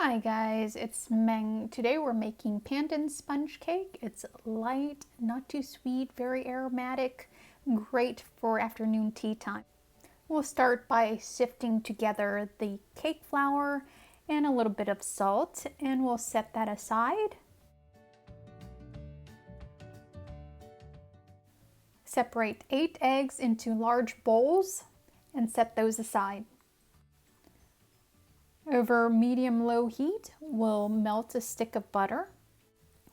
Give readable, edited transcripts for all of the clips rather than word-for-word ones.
Hi guys, it's Meng. Today we're making pandan sponge cake. It's light, not too sweet, very aromatic, great for afternoon tea time. We'll start by sifting together the cake flour and a little bit of salt, and we'll set that aside. Separate 8 eggs into large bowls and set those aside. Over medium-low heat, we'll melt a stick of butter.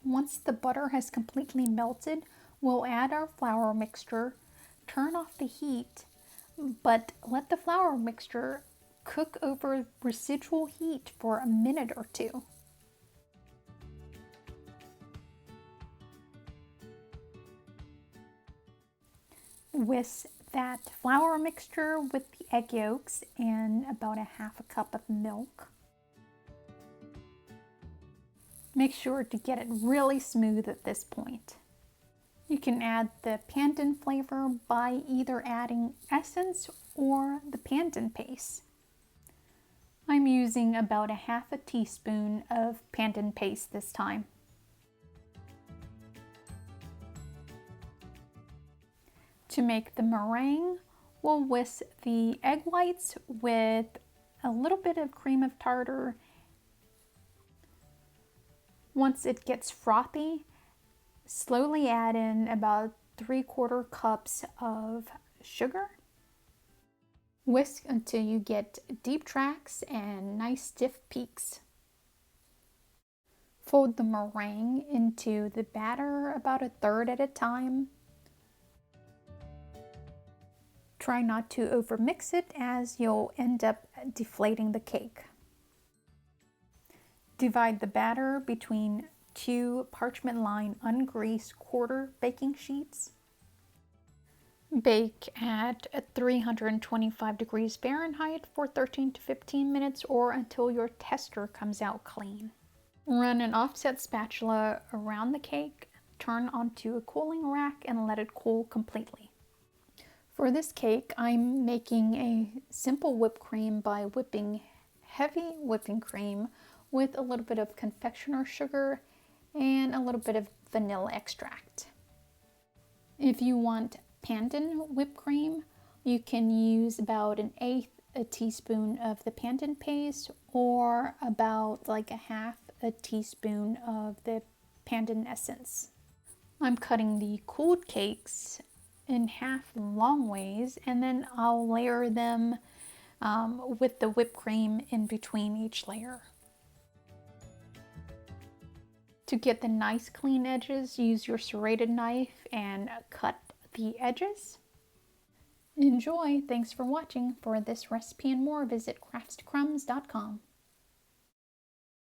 Once the butter has completely melted, we'll add our flour mixture, turn off the heat, but let the flour mixture cook over residual heat for a minute or two. Whisk that flour mixture with the egg yolks and about a half a cup of milk. Make sure to get it really smooth at this point. You can add the pandan flavor by either adding essence or the pandan paste. I'm using about a half a teaspoon of pandan paste this time. To make the meringue, we'll whisk the egg whites with a little bit of cream of tartar. Once it gets frothy, slowly add in about 3/4 cups of sugar. Whisk until you get deep tracks and nice stiff peaks. Fold the meringue into the batter about 1/3 at a time. Try not to overmix it as you'll end up deflating the cake. Divide the batter between 2 parchment-lined ungreased quarter baking sheets. Bake at 325 degrees Fahrenheit for 13 to 15 minutes or until your tester comes out clean. Run an offset spatula around the cake, turn onto a cooling rack and let it cool completely. For this cake, I'm making a simple whipped cream by whipping heavy whipping cream with a little bit of confectioner sugar and a little bit of vanilla extract. If you want pandan whipped cream, you can use about 1/8 a teaspoon of the pandan paste or about like a half a teaspoon of the pandan essence. I'm cutting the cooled cakes in half long ways, and then I'll layer them with the whipped cream in between each layer. To get the nice clean edges, use your serrated knife and cut the edges. Enjoy! Thanks for watching. For this recipe and more, visit crumbs.com.